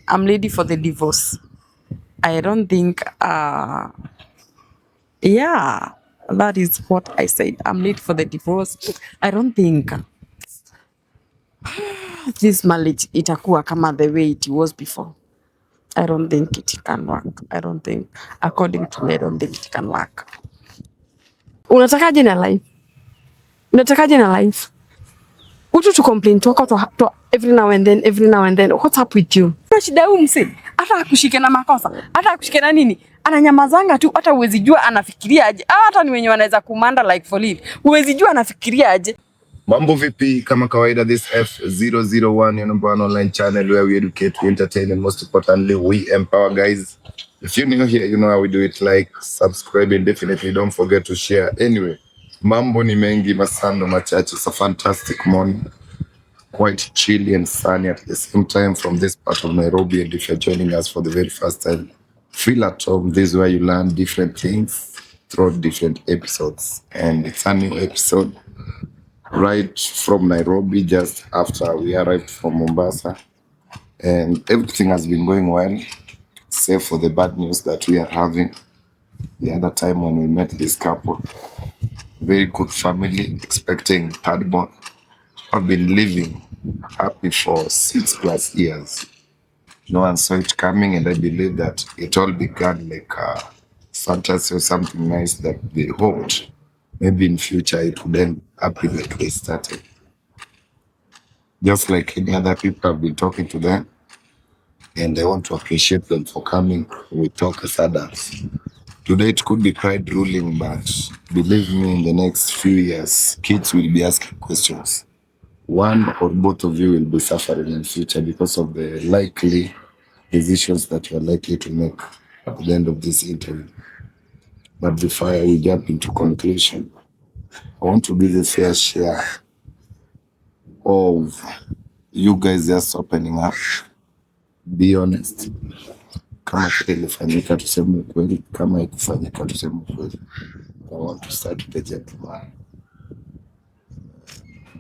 I'm ready for the divorce. I don't think, yeah, that is what I said. I'm ready for the divorce. I don't think this marriage itakuwa kama the way it was before. I don't think it can work. I don't think, according to me, I don't think it can work. Unatakaje na life? Unatakaje na life? Utu to complain to every now and then, every now and then. What's up with you? Na shida huyu mse. Hata akushike na makosa. Hata akushike na nini? Ananyamazanga tu, hata uwezi jua anafikiria aje. Hata ni wenye wanaweza kumanda like for live. Uwezi jua anafikiria aje. Mambo vipi, kama kawaida, this F001, your number one online channel where we educate, we entertain, and most importantly, we empower, guys. If you're new here, you know how we do it. Like, subscribe, and definitely don't forget to share. Anyway, mambo ni mengi, masando machache. It's a fantastic morning, quite chilly and sunny at the same time from this part of Nairobi. And if you're joining us for the very first time, feel at home. This is where you learn different things through different episodes. And it's a new episode right from Nairobi, just after we arrived from Mombasa, and everything has been going well, save for the bad news that we are having. The other time when we met this couple, very good family, expecting third born, have been living happy for 6+ years. No one saw it coming, and I believe that it all began like a fantasy or something nice that they hoped maybe in future it would end up like they started. Just like any other people, I've been talking to them, and I want to appreciate them for coming. We talk as adults. Today it could be pride ruling, but believe me, in the next few years, kids will be asking questions. One or both of you will be suffering in future because of the likely decisions that you are likely to make at the end of this interview. But before we jump into conclusion, I want to give a fair share of you guys just opening up. Be honest. Kama ilifanyika tuseme ukweli, kama ikufanyika tuseme ukweli. I want to start with the gentleman.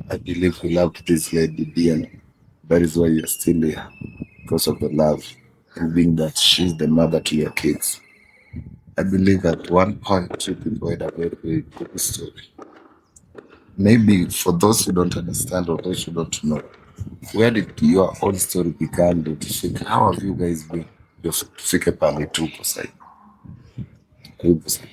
I believe we loved this lady, Diana. That is why you're still here, because of the love and being that she's the mother to your kids. I believe at one point you people had a very, very good story. Maybe for those who don't understand or those who don't know, where did your whole story begin? How have you guys been? Tufike pale tupo sasa. Karibu sana.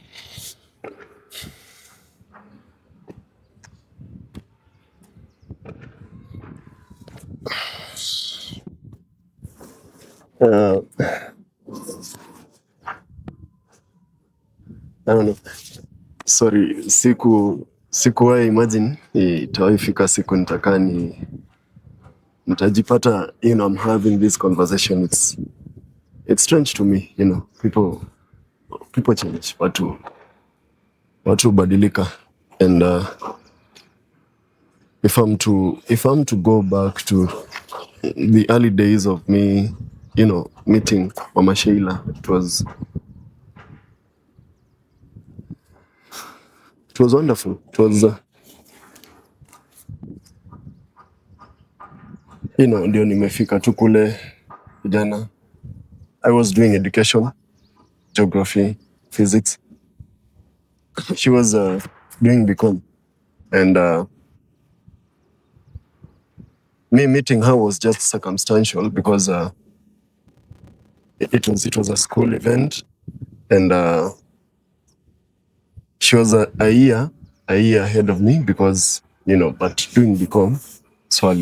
I don't know. Sorry, sikuwahi imagine itawahi fika siku nitajipata, I'm having this conversation. It's strange to me, people change, watu badilika, and if I'm to go back to the early days of me, meeting Mama Sheila, it was wonderful. It was ndio nimefika tu kule jana. I was doing education, geography, physics. She was doing BCom, and me meeting her was just circumstantial because it was a school event, and she was a year ahead of me because but doing BCom, so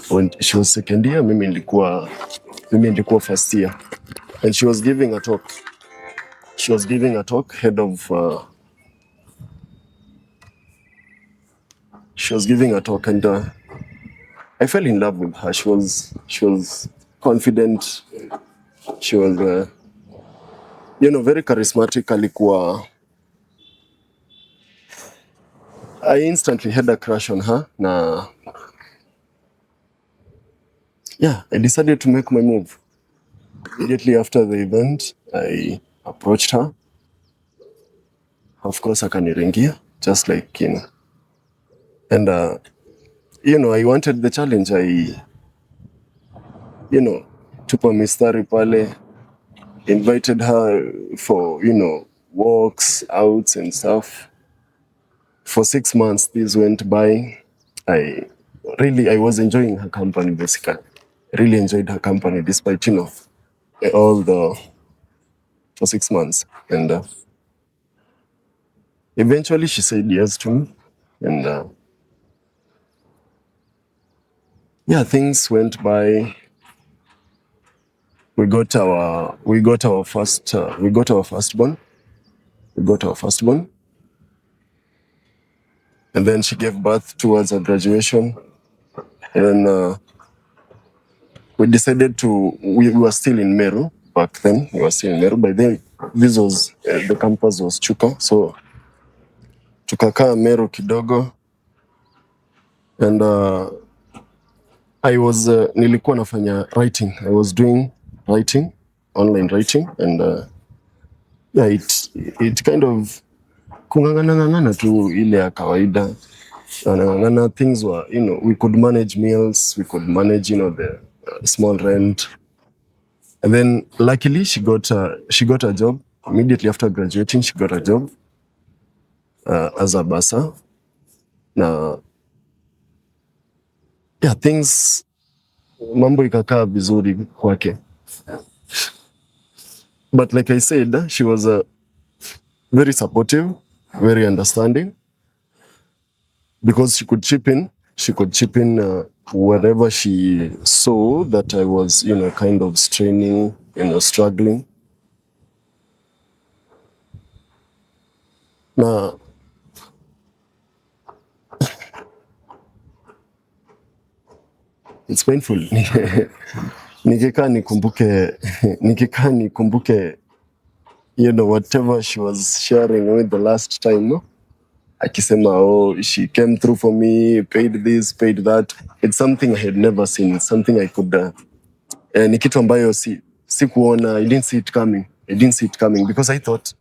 when she was second year, mimi nilikuwa first year, and she was giving a talk. Head of she was giving a talk, and I fell in love with her. She was confident. She was very charismatic. I instantly had a crush on her. I decided to make my move. Immediately after the event, I approached her. Of course, akaniringia, just like, and I wanted the challenge. tupa mistari pale, invited her for, walks, outs and stuff. For 6 months, this went by. I I was enjoying her company, basically. Really enjoyed her company despite, all the, for 6 months. And eventually she said yes to me. And yeah, things went by. We got our firstborn. We got our firstborn. And then she gave birth towards her graduation. And we decided we were still in Meru back then. We were still in Meru. By then, the campus was Chuka. So, tukakaa Meru kidogo. And nilikuwa nafanya writing. I was doing writing, online writing. And yeah, it kind of kungangana tu ile ya kawaida. Things were, we could manage meals, we could manage, the small rent. And then luckily she got a job immediately after graduating. She got a job as a bursar. Na yeah, things mambo ikakaa vizuri kwake. But like I said, she was very supportive, very understanding, because she could chip in. She could chip in wherever she saw that I was, kind of straining, struggling. Na it's painful. Nikikaa nikumbuke, whatever she was sharing with the last time, no? Akisema, oh, she came through for me, paid this, paid that. It's something I had never seen. It's something I could, ni kitu ambayo sikuona. I didn't see it coming. Because I thought,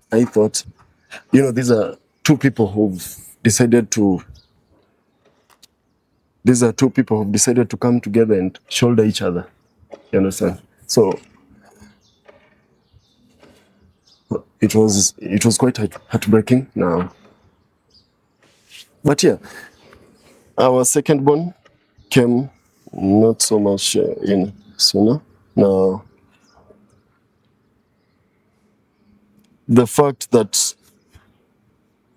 these are two people who've decided to come together and shoulder each other. You understand? So it was quite heartbreaking now. But yeah, our second born came not so much sooner. Now, the fact that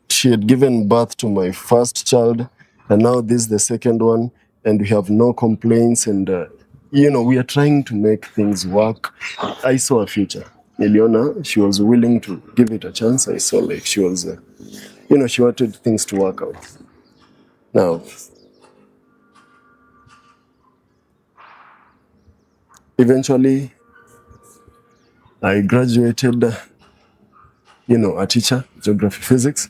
she had given birth to my first child, and now this is the second one, and we have no complaints, and we are trying to make things work. I saw a future. Eliona, she was willing to give it a chance. I saw like she was, she wanted things to work out. Now, eventually, I graduated, a teacher, geography, physics,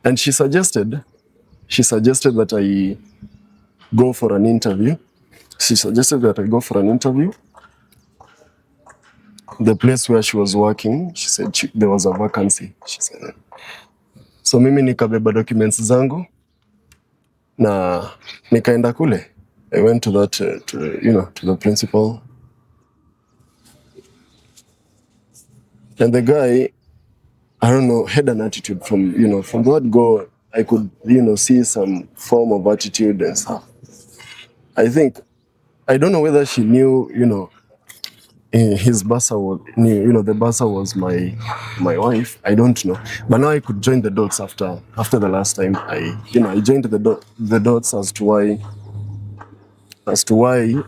and she suggested that I go for an interview. The place where she was working, she said there was a vacancy. She said, so mimi nikabeba documents zangu na nikaenda kule. I went to that, to the principal. And the guy, I don't know, had an attitude from the word go. I could, see some form of attitude and stuff. I don't know whether she knew, his bursar was, the bursar was my wife. I don't know, but now I could join the dots after the last time. I joined the dots as to why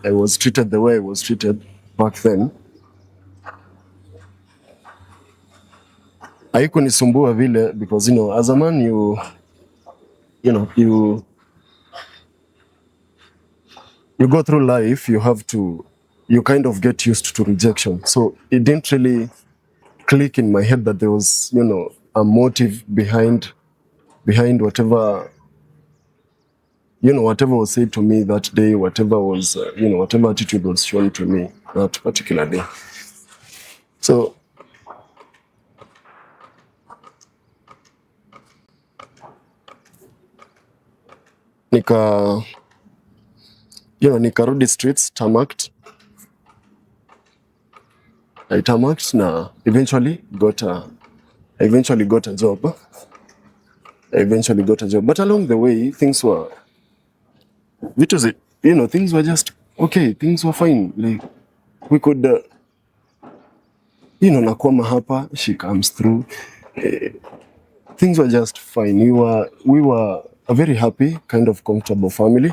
I was treated the way I was treated back then. Haikunisumbua vile because as a man you go through life, you kind of get used to rejection. So it didn't really click in my head that there was a motive behind whatever whatever was said to me that day, whatever was whatever attitude was shown to me that particular day. So nikarudi streets, tamaked. I tamaked na eventually got a job. But along the way, things were things were just okay. Things were fine. Like we could, nakwama hapa, she comes through. Things were just fine. We were a very happy, kind of comfortable family.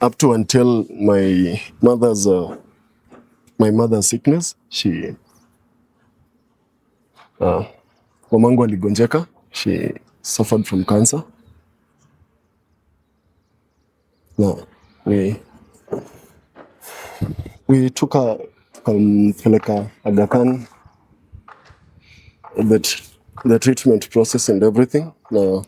Up to until my mother's sickness. Mamangu aligonjeka. She suffered from cancer. No, we took her tukampeleka Aga Khan, the treatment process and everything. Now,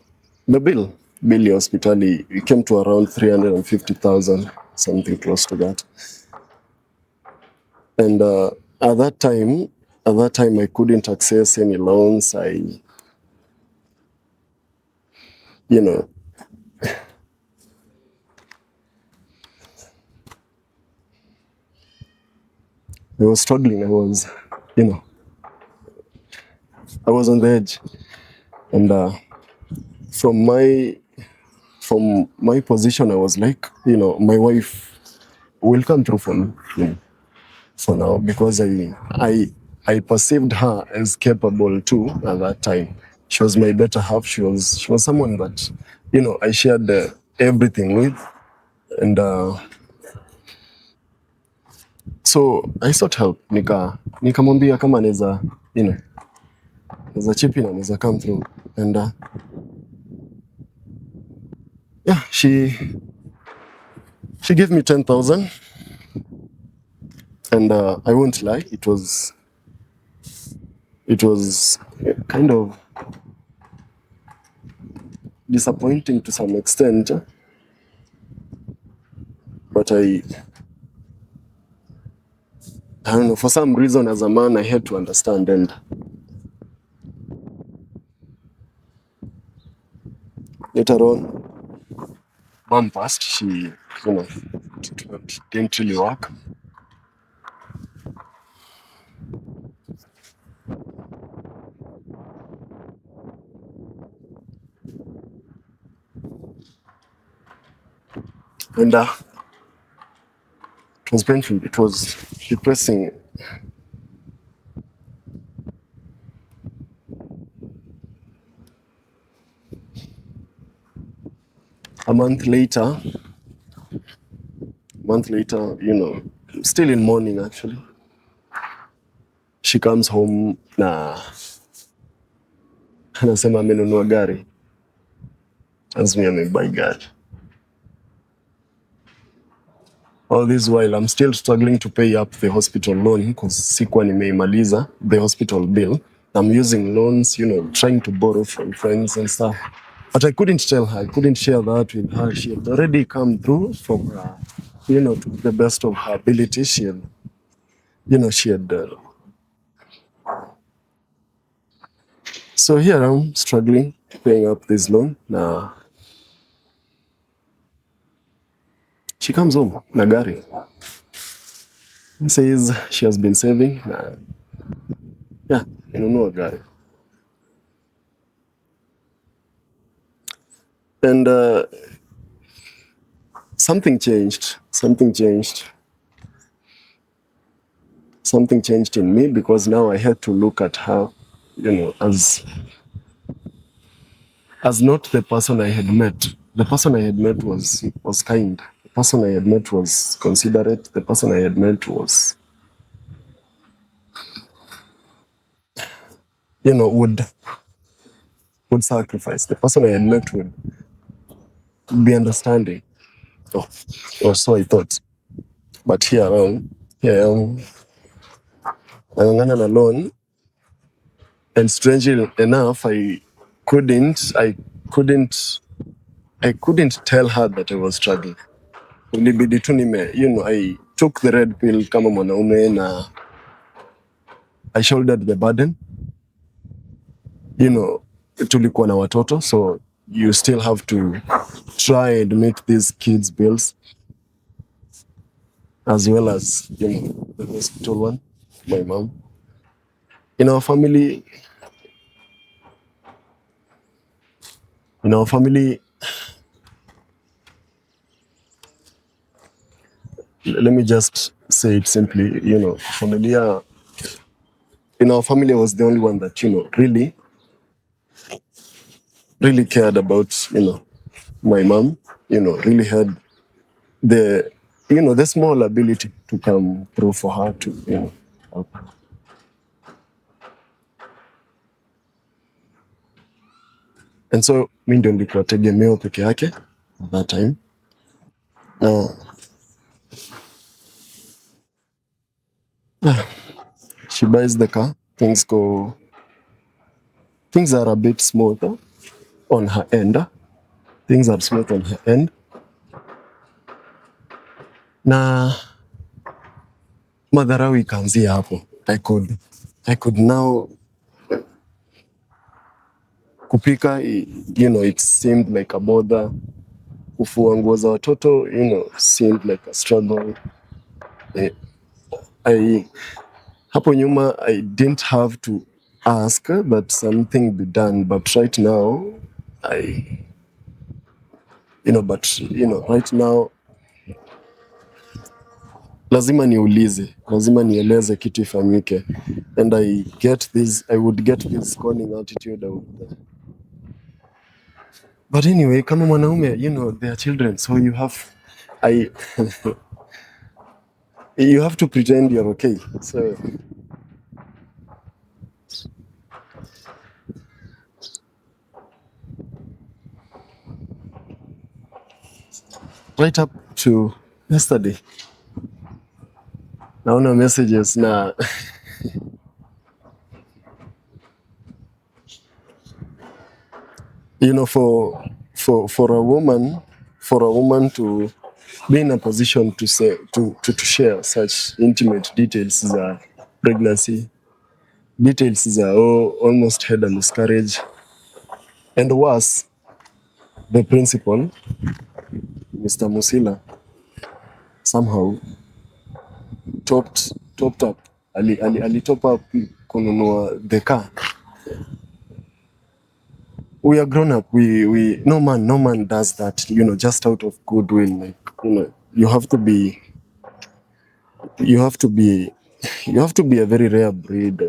the bill ya hospitali, it came to around 350,000, something close to that. And at that time, I couldn't access any loans. I was struggling. I was on the edge. And from my position, I was like, my wife will come through for me, for now, because I perceived her as capable too at that time. She was my better half. She was someone that, I shared everything with. And so I sought help. Nikamwambia kama anaweza, chip in, anaweza come through. And yeah, she gave me 10,000. And I won't lie, it was kind of disappointing to some extent. But I don't know, for some reason as a man I had to understand. And later on, Mom passed. She, it didn't really work. And it was painful. It was depressing. A month later, still in mourning actually, she comes home na anasema amenunua gari. Tells me amebuy gari. All this while, I'm still struggling to pay up the hospital loan because sikuwa nimeimaliza the hospital bill. I'm using loans, trying to borrow from friends and stuff. But I couldn't tell her. I couldn't share that with her. She had already come through from her, to the best of her ability. She had, so here I'm struggling paying up this loan. Now, she comes home na gari. Says she has been saving. Yeah, inunua gari. And something changed. Something changed in me because now I had to look at her, as not the person I had met. The person I had met was kind. The person I had met was considerate. The person I had met was, would sacrifice. The person I had met would be understanding. Or so I thought. But here I am, I'm alone. And strangely enough, I couldn't tell her that I was struggling. Ilibidi tu I took the red pill kama mwanaume na I shouldered the burden. Tulikuwa na watoto, so you still have to try and meet these kids' bills as well as, the hospital one, my mom. In our family, let me just say it simply, familia, in our family, I was the only one that, really, really cared about, my mom, really had the, the small ability to come through for her to, help. And so, mi ndio nilikuwa tegemeo peke yake at that time. She buys the car, things are a bit smoother on her end. Things are smooth on her end. Na madharau ikaanzia hapo. I could now kupika, it seemed like a bother. Kufua nguo za watoto, seemed like a struggle. Hapo nyuma, I didn't have to ask that something be done, but right now, right now, lazima niulize, lazima nieleze kitu ifanyike. And I would get this scorning attitude out there. But anyway, kama mwanaume, they are children, so you have you have to pretend you're okay. So right up to yesterday, naona messages na for a woman to be in a position to say to share such intimate details za pregnancy, details za almost had a miscarriage, and worse, the principal, Mr. Musila, somehow topped up, ali top up kununua the car. We are grown up. We no man does that, just out of goodwill. Like, you have to be a very rare breed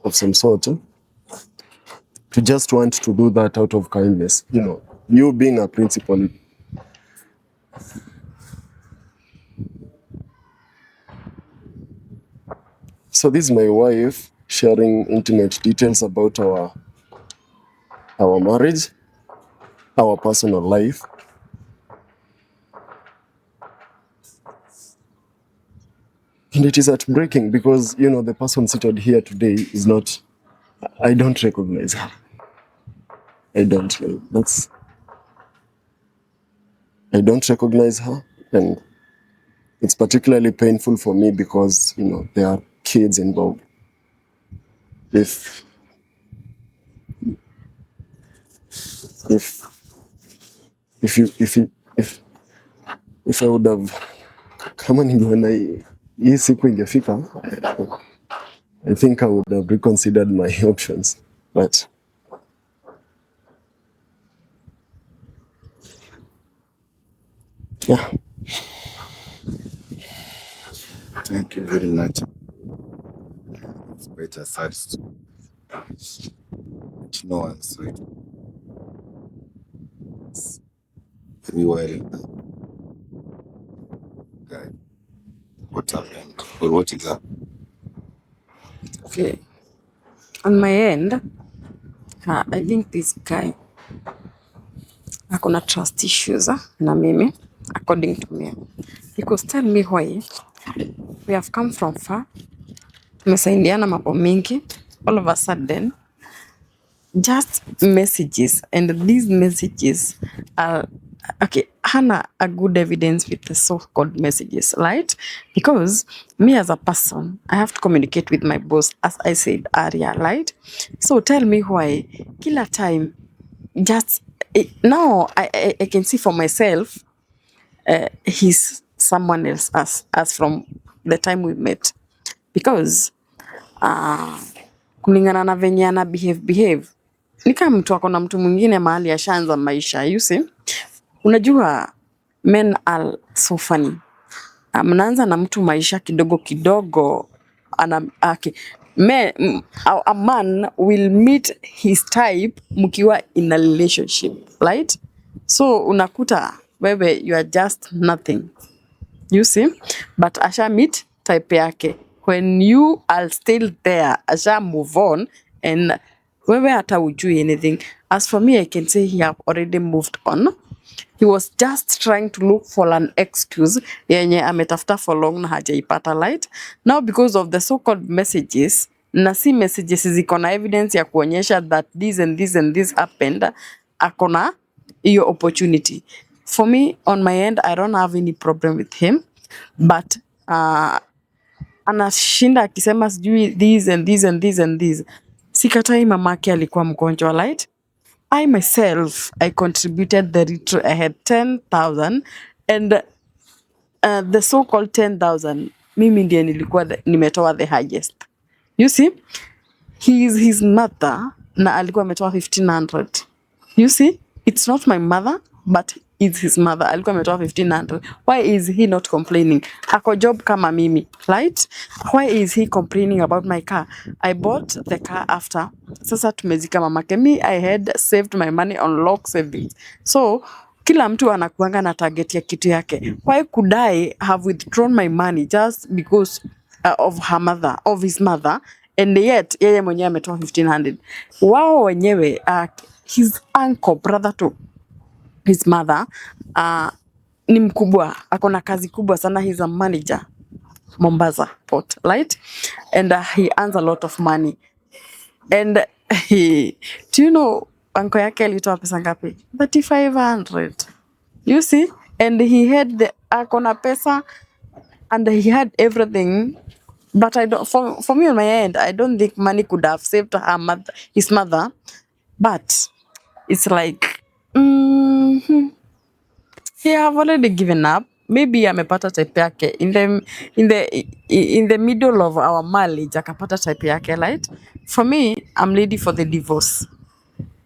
of some sort, to just want to do that out of kindness. You being a principal. So this is my wife sharing intimate details about our marriage, our personal life. And it is heartbreaking because, the person seated here today is not, I don't recognize her. I don't recognize her. And it's particularly painful for me because, there are kids involved. If I would have, kama ningeona hii siku ingefika, I think I would have reconsidered my options. But yeah. Thank you very much. It's quite a sad story. No one saw it. It's very well. Guy, what happened? Or what is up? Okay. On my end, I think this guy akona trust issues na mimi, according to me. He could tell me why we have come from far. Tumesaidiana mambo mingi. All of a sudden, just messages, and these messages are okay. Hana a good evidence with the so-called messages, right? Because me as a person, I have to communicate with my boss, as I said earlier, right? So tell me why kila time, just now I can see for myself, he's someone else as from the time we met. because kulingana na venye ana behave ni kama mtu ako na mtu mwingine mahali ashaanza maisha. You see, unajua men are so funny. Mnaanza na mtu maisha kidogo kidogo, a man will meet his type mkiwa in a relationship, right? So unakuta wewe you are just nothing, you see, but asha meet type yake. When you are still there, asha move on and wewe hata ujui anything. As for me, I can say he have already moved on. He was just trying to look for an excuse yenye ametafuta for long na hajaipata, right? Now because of the so-called messages, na si messages ziko na evidence ya kuonyesha that this and this and this happened, akona hiyo opportunity. For me, on my end, I don't have any problem with him, but anashinda akisema sijui this and this and this and this. Sikatai mamake alikuwa mgonjwa, right? I myself, I contributed the retro. I had 10,000 and the so-called 10,000, mimi ndiye nilikuwa nimetoa the highest. You see, he is his mother na alikuwa ametoa 1,500. You see, it's not my mother, but it's his mother. Alikuwa ametoa 1,500. Why is he not complaining? Ako job kama mimi, right? Why is he complaining about my car? I bought the car after. Sasa tumezika mamake. Me, I had saved my money on lock savings. So, kila mtu anakuanga na target ya kitu yake. Why could I have withdrawn my money just because of her mother, of his mother, and yet yeye mwenyewe ametoa 1,500. Wao wenyewe his uncle, brother to his mother, ni mkubwa, akona kazi kubwa sana. He's a manager Mombasa port, right? And he earns a lot of money. And do you know uncle yake alitoa pesa ngapi? 3,500. You see? And he had akona pesa and he had everything. But I don't. For me on my end, I don't think money could have saved his mother. But it's like he have already given up. Maybe amepata type yake in the middle of our marriage, akapata type yake, right? For me, I'm ready for the divorce.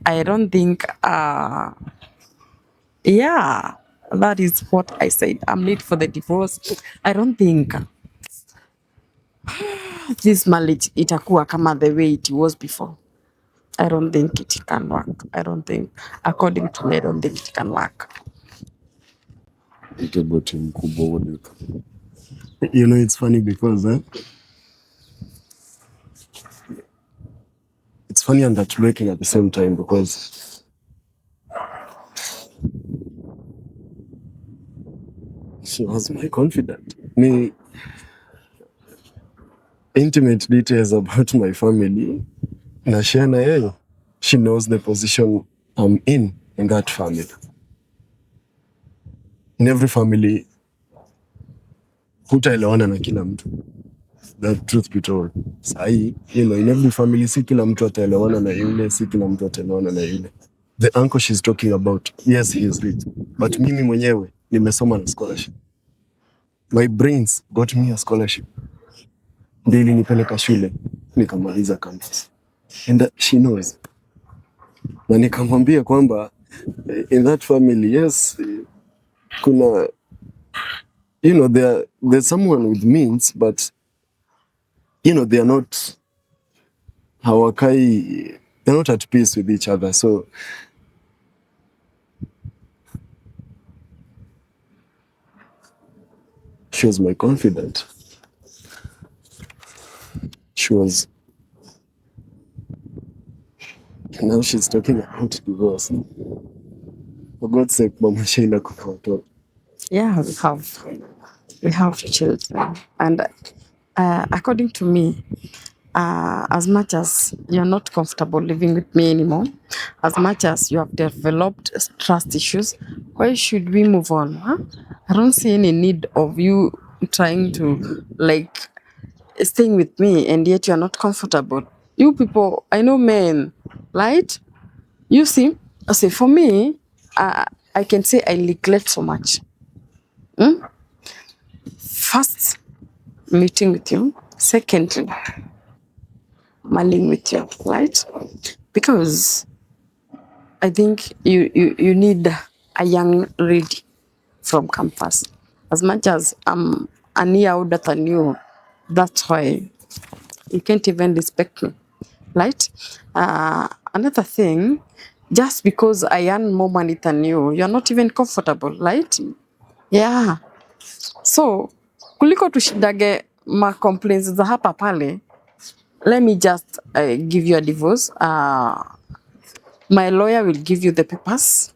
I don't think. Yeah, that is what I said. I'm ready for the divorce. I don't think this marriage itakuwa kama the way it was before. I don't think it can work. I don't think, according to me, I don't think it can work. You know, it's funny because it's funny and heartbreaking at the same time because she was my confidant. Me, intimate details about my family. Na share na yeye. She knows the position I'm in that family. In every family, hutaelewana na kila mtu. The truth be told. Sahi, you know, in every family, si kila mtu ataelewana na yule, si kila mtu ataelewana na yule. The uncle she's talking about, yes, he is rich. But mimi mwenyewe, nimesoma na scholarship. My brains got me a scholarship. Ndio ilinipeleka shule, nikamaliza campus. And she knows. Na nikamwambia kwamba in that family, yes, kuna, you know, there's someone with means, but you know, they're not at peace with each other. So she was my confidant. She was. Now she's talking about divorce. For God's sake, Mama Sheila kuna watoto. Yeah, we have children, and according to me, as much as you're not comfortable living with me anymore, as much as you have developed trust issues, why should we move on? Huh? I don't see any need of you trying to like staying with me and yet you're not comfortable. You people, I know men, right? You see, for me, I can say I neglect so much. First meeting with you, Secondly, manning with you, right? Because I think you need a young lady from campus. As much as I'm a year older than you, that's why you can't even respect me, right? Another thing, just because I earn more money than you're not even comfortable, right? Yeah. So kuliko tushindage ma complaints za hapa pale, let me just give you a divorce. My lawyer will give you the papers.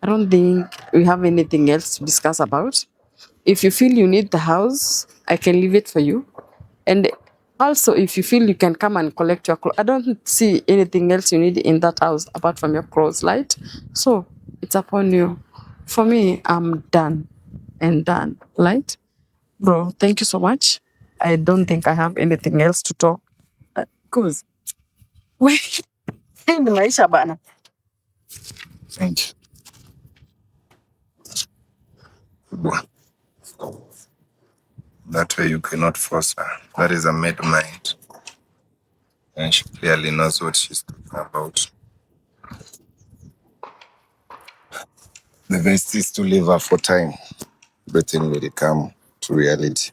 I don't think we have anything else to discuss about. If you feel you need the house, I can leave it for you. And also, if you feel you can come and collect your clothes, I don't see anything else you need in that house apart from your clothes, right? So it's upon you. For me, I'm done and done, right? Bro, thank you so much. I don't think I have anything else to talk. Cause wait, in maisha bana. Thank you. That way you cannot force her. That is a made mind. And she clearly knows what she's talking about. The best is to leave her for time. Everything will come to reality.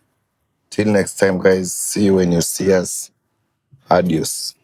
Till next time, guys. See you when you see us. Adios.